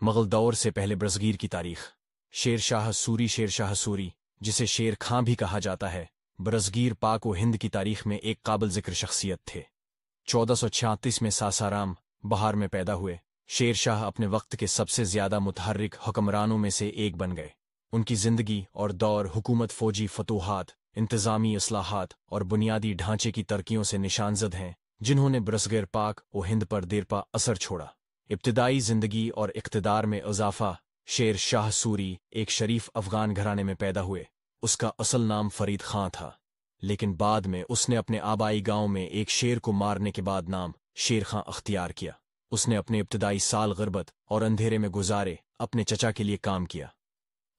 مغل دور سے پہلے برصغیر کی تاریخ۔ شیر شاہ سوری، جسے شیر خاں بھی کہا جاتا ہے، برصغیر پاک و ہند کی تاریخ میں ایک قابل ذکر شخصیت تھے۔ 1436 میں ساسارام، بہار میں پیدا ہوئے۔ شیر شاہ اپنے وقت کے سب سے زیادہ متحرک حکمرانوں میں سے ایک بن گئے۔ ان کی زندگی اور دور حکومت فوجی فتوحات، انتظامی اصلاحات اور بنیادی ڈھانچے کی ترقیوں سے نشانزد ہیں، جنہوں نے برصغیر پاک و ہند پر دیرپا اثر چھوڑا۔ ابتدائی زندگی اور اقتدار میں اضافہ۔ شیر شاہ سوری ایک شریف افغان گھرانے میں پیدا ہوئے۔ اس کا اصل نام فرید خاں تھا، لیکن بعد میں اس نے اپنے آبائی گاؤں میں ایک شیر کو مارنے کے بعد نام شیر خاں اختیار کیا۔ اس نے اپنے ابتدائی سال غربت اور اندھیرے میں گزارے، اپنے چچا کے لیے کام کیا۔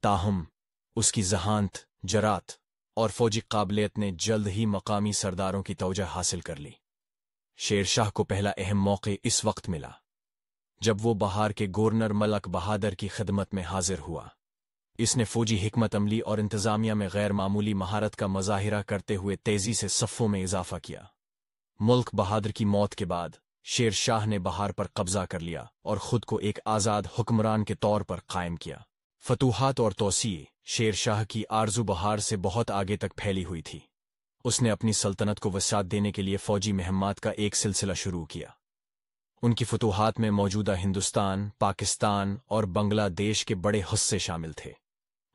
تاہم اس کی ذہانت، جرات اور فوجی قابلیت نے جلد ہی مقامی سرداروں کی توجہ حاصل کر لی۔ شیر شاہ کو پہلا اہم موقع اس وقت ملا جب وہ بہار کے گورنر ملک بہادر کی خدمت میں حاضر ہوا۔ اس نے فوجی حکمت عملی اور انتظامیہ میں غیر معمولی مہارت کا مظاہرہ کرتے ہوئے تیزی سے صفوں میں اضافہ کیا۔ ملک بہادر کی موت کے بعد شیر شاہ نے بہار پر قبضہ کر لیا اور خود کو ایک آزاد حکمران کے طور پر قائم کیا۔ فتوحات اور توسیع۔ شیر شاہ کی آرزو بہار سے بہت آگے تک پھیلی ہوئی تھی۔ اس نے اپنی سلطنت کو وسعت دینے کے لیے فوجی مہمات کا ایک سلسلہ شروع کیا۔ ان کی فتوحات میں موجودہ ہندوستان، پاکستان اور بنگلہ دیش کے بڑے حصے شامل تھے۔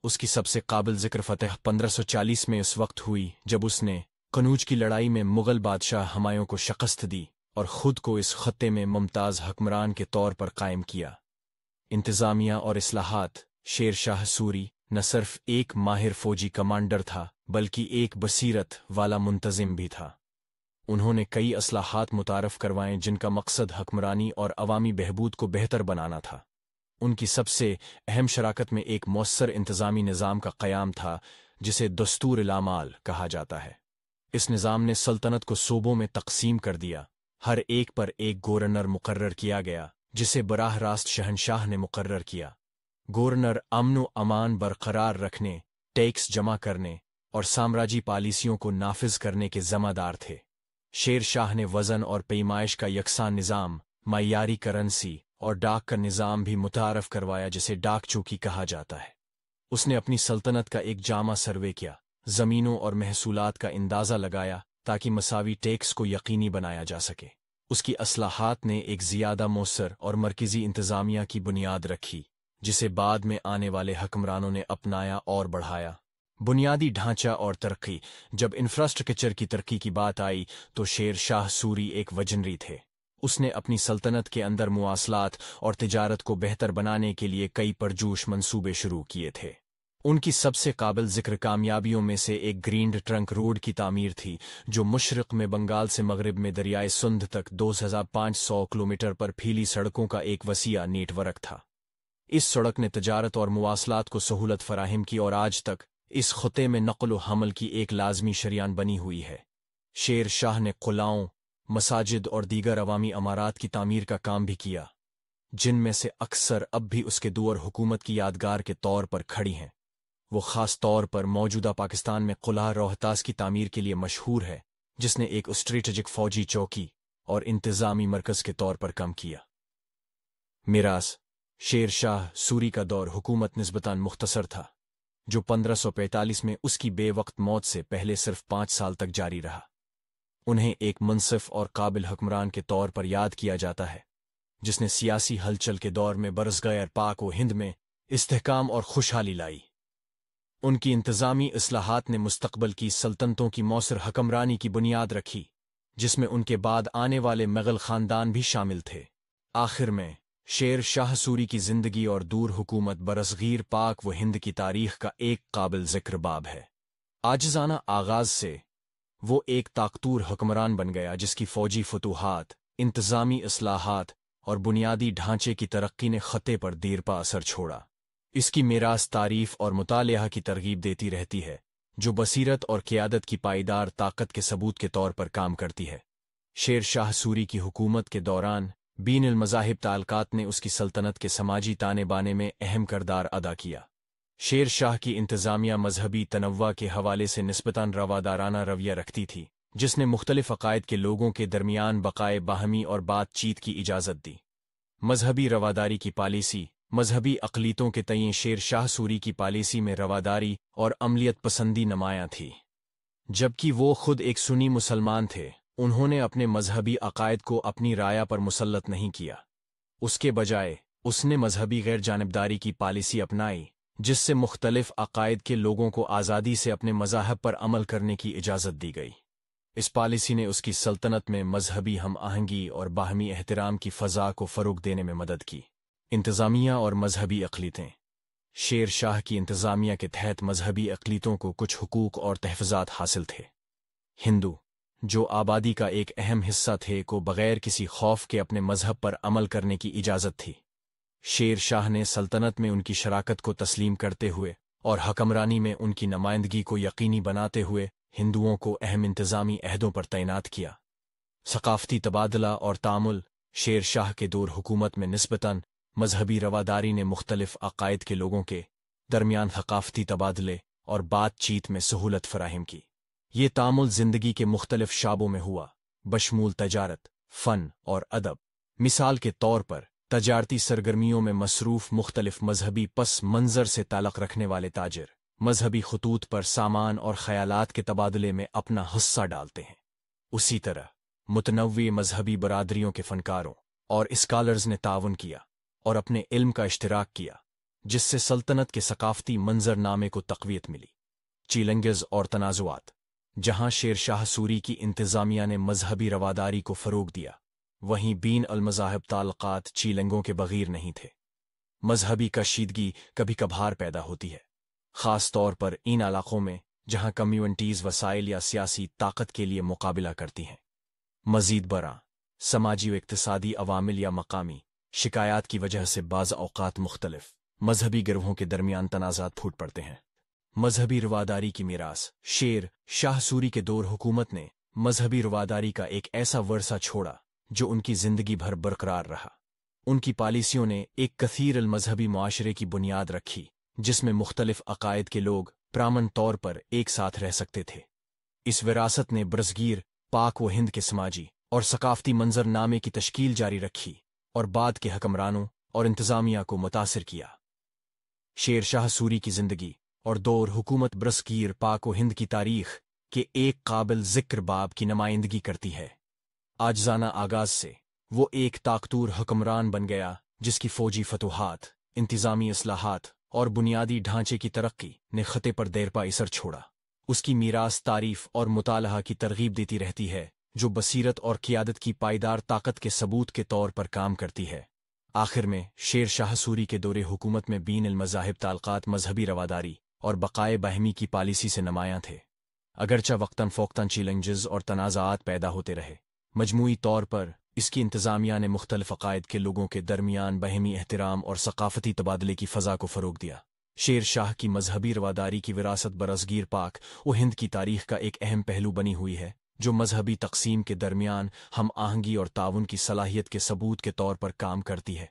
اس کی سب سے قابل ذکر فتح 1540 میں اس وقت ہوئی جب اس نے قنوج کی لڑائی میں مغل بادشاہ ہمایوں کو شکست دی اور خود کو اس خطے میں ممتاز حکمران کے طور پر قائم کیا۔ انتظامیہ اور اصلاحات۔ شیر شاہ سوری نہ صرف ایک ماہر فوجی کمانڈر تھا بلکہ ایک بصیرت والا منتظم بھی تھا۔ انہوں نے کئی اصلاحات متعارف کروائیں جن کا مقصد حکمرانی اور عوامی بہبود کو بہتر بنانا تھا۔ ان کی سب سے اہم شراکت میں ایک مؤثر انتظامی نظام کا قیام تھا جسے دستور الاعمال کہا جاتا ہے۔ اس نظام نے سلطنت کو صوبوں میں تقسیم کر دیا۔ ہر ایک پر ایک گورنر مقرر کیا گیا جسے براہ راست شہنشاہ نے مقرر کیا۔ گورنر امن و امان برقرار رکھنے، ٹیکس جمع کرنے اور سامراجی پالیسیوں کو نافذ کرنے کے ذمہ دار تھے۔ شیر شاہ نے وزن اور پیمائش کا یکساں نظام، معیاری کرنسی اور ڈاک کا نظام بھی متعارف کروایا جسے ڈاک چوکی کہا جاتا ہے۔ اس نے اپنی سلطنت کا ایک جامع سروے کیا، زمینوں اور محصولات کا اندازہ لگایا تاکہ مساوی ٹیکس کو یقینی بنایا جا سکے۔ اس کی اصلاحات نے ایک زیادہ مؤثر اور مرکزی انتظامیہ کی بنیاد رکھی جسے بعد میں آنے والے حکمرانوں نے اپنایا اور بڑھایا۔ بنیادی ڈھانچہ اور ترقی۔ جب انفراسٹرکچر کی ترقی کی بات آئی تو شیر شاہ سوری ایک وجنری تھے۔ اس نے اپنی سلطنت کے اندر مواصلات اور تجارت کو بہتر بنانے کے لیے کئی پرجوش منصوبے شروع کیے تھے۔ ان کی سب سے قابل ذکر کامیابیوں میں سے ایک گرینڈ ٹرنک روڈ کی تعمیر تھی جو مشرق میں بنگال سے مغرب میں دریائے سندھ تک 2500 کلومیٹر پر پھیلی سڑکوں کا ایک وسیع نیٹ ورک تھا۔ اس سڑک نے تجارت اور مواصلات کو سہولت فراہم کی اور آج تک اس خطے میں نقل و حمل کی ایک لازمی شریان بنی ہوئی ہے۔ شیر شاہ نے قلعوں، مساجد اور دیگر عوامی عمارات کی تعمیر کا کام بھی کیا، جن میں سے اکثر اب بھی اس کے دور حکومت کی یادگار کے طور پر کھڑی ہیں۔ وہ خاص طور پر موجودہ پاکستان میں قلعہ روہتاس کی تعمیر کے لیے مشہور ہے، جس نے ایک اسٹریٹجک فوجی چوکی اور انتظامی مرکز کے طور پر کام کیا۔ میراث۔ شیر شاہ سوری کا دور حکومت نسبتاً مختصر تھا، جو 1545 میں اس کی بے وقت موت سے پہلے صرف 5 سال تک جاری رہا۔ انہیں ایک منصف اور قابل حکمران کے طور پر یاد کیا جاتا ہے، جس نے سیاسی ہلچل کے دور میں برصغیر پاک و ہند میں استحکام اور خوشحالی لائی۔ ان کی انتظامی اصلاحات نے مستقبل کی سلطنتوں کی موثر حکمرانی کی بنیاد رکھی، جس میں ان کے بعد آنے والے مغل خاندان بھی شامل تھے۔ آخر میں شیر شاہ سوری کی زندگی اور دور حکومت برصغیر پاک و ہند کی تاریخ کا ایک قابل ذکر باب ہے۔ عاجزانہ آغاز سے وہ ایک طاقتور حکمران بن گیا جس کی فوجی فتوحات، انتظامی اصلاحات اور بنیادی ڈھانچے کی ترقی نے خطے پر دیرپا اثر چھوڑا۔ اس کی میراث تعریف اور مطالعہ کی ترغیب دیتی رہتی ہے، جو بصیرت اور قیادت کی پائیدار طاقت کے ثبوت کے طور پر کام کرتی ہے۔ شیر شاہ سوری کی حکومت کے دوران بین المذاہب تعلقات نے اس کی سلطنت کے سماجی تانے بانے میں اہم کردار ادا کیا۔ شیر شاہ کی انتظامیہ مذہبی تنوع کے حوالے سے نسبتاً روادارانہ رویہ رکھتی تھی، جس نے مختلف عقائد کے لوگوں کے درمیان بقائے باہمی اور بات چیت کی اجازت دی۔ مذہبی رواداری کی پالیسی، مذہبی اقلیتوں کے تئیں شیر شاہ سوری کی پالیسی میں رواداری اور عملیت پسندی نمایاں تھی۔ جبکہ وہ خود ایک سنی مسلمان تھے، انہوں نے اپنے مذہبی عقائد کو اپنی رعایا پر مسلط نہیں کیا۔ اس کے بجائے اس نے مذہبی غیر جانبداری کی پالیسی اپنائی، جس سے مختلف عقائد کے لوگوں کو آزادی سے اپنے مذاہب پر عمل کرنے کی اجازت دی گئی۔ اس پالیسی نے اس کی سلطنت میں مذہبی ہم آہنگی اور باہمی احترام کی فضا کو فروغ دینے میں مدد کی۔ انتظامیہ اور مذہبی اقلیتیں۔ شیر شاہ کی انتظامیہ کے تحت مذہبی اقلیتوں کو کچھ حقوق اور تحفظات حاصل تھے۔ ہندو، جو آبادی کا ایک اہم حصہ تھے، کو بغیر کسی خوف کے اپنے مذہب پر عمل کرنے کی اجازت تھی۔ شیر شاہ نے سلطنت میں ان کی شراکت کو تسلیم کرتے ہوئے اور حکمرانی میں ان کی نمائندگی کو یقینی بناتے ہوئے ہندوؤں کو اہم انتظامی عہدوں پر تعینات کیا۔ ثقافتی تبادلہ اور تعامل۔ شیر شاہ کے دور حکومت میں نسبتاً مذہبی رواداری نے مختلف عقائد کے لوگوں کے درمیان ثقافتی تبادلے اور بات چیت میں سہولت فراہم کی۔ یہ تعامل زندگی کے مختلف شعبوں میں ہوا، بشمول تجارت، فن اور ادب۔ مثال کے طور پر تجارتی سرگرمیوں میں مصروف مختلف مذہبی پس منظر سے تعلق رکھنے والے تاجر مذہبی خطوط پر سامان اور خیالات کے تبادلے میں اپنا حصہ ڈالتے ہیں۔ اسی طرح متنوع مذہبی برادریوں کے فنکاروں اور اسکالرز نے تعاون کیا اور اپنے علم کا اشتراک کیا، جس سے سلطنت کے ثقافتی منظر نامے کو تقویت ملی۔ چیلنجز اور تنازعات۔ جہاں شیر شاہ سوری کی انتظامیہ نے مذہبی رواداری کو فروغ دیا، وہیں بین المذاہب تعلقات چیلنگوں کے بغیر نہیں تھے۔ مذہبی کشیدگی کبھی کبھار پیدا ہوتی ہے، خاص طور پر ان علاقوں میں جہاں کمیونٹیز وسائل یا سیاسی طاقت کے لیے مقابلہ کرتی ہیں۔ مزید برآں، سماجی و اقتصادی عوامل یا مقامی شکایات کی وجہ سے بعض اوقات مختلف مذہبی گروہوں کے درمیان تنازعات پھوٹ پڑتے ہیں۔ مذہبی رواداری کی میراث۔ شیر شاہ سوری کے دور حکومت نے مذہبی رواداری کا ایک ایسا ورثہ چھوڑا جو ان کی زندگی بھر برقرار رہا۔ ان کی پالیسیوں نے ایک کثیر المذہبی معاشرے کی بنیاد رکھی، جس میں مختلف عقائد کے لوگ پرامن طور پر ایک ساتھ رہ سکتے تھے۔ اس وراثت نے برصغیر پاک و ہند کے سماجی اور ثقافتی منظر نامے کی تشکیل جاری رکھی اور بعد کے حکمرانوں اور انتظامیہ کو متاثر کیا۔ شیر شاہ سوری کی زندگی اور دور حکومت برصغیر پاک و ہند کی تاریخ کے ایک قابل ذکر باب کی نمائندگی کرتی ہے۔ عاجزانہ آغاز سے وہ ایک طاقتور حکمران بن گیا، جس کی فوجی فتوحات، انتظامی اصلاحات اور بنیادی ڈھانچے کی ترقی نے خطے پر دیرپا اثر چھوڑا۔ اس کی میراث تعریف اور مطالعہ کی ترغیب دیتی رہتی ہے، جو بصیرت اور قیادت کی پائیدار طاقت کے ثبوت کے طور پر کام کرتی ہے۔ آخر میں شیر شاہ سوری کے دور حکومت میں بین المذاہب تعلقات مذہبی رواداری اور بقائے باہمی کی پالیسی سے نمایاں تھے۔ اگرچہ وقتاً فوقتاً چیلنجز اور تنازعات پیدا ہوتے رہے، مجموعی طور پر اس کی انتظامیہ نے مختلف عقائد کے لوگوں کے درمیان باہمی احترام اور ثقافتی تبادلے کی فضا کو فروغ دیا۔ شیر شاہ کی مذہبی رواداری کی وراثت برصغیر پاک و ہند کی تاریخ کا ایک اہم پہلو بنی ہوئی ہے، جو مذہبی تقسیم کے درمیان ہم آہنگی اور تعاون کی صلاحیت کے ثبوت کے طور پر کام کرتی ہے۔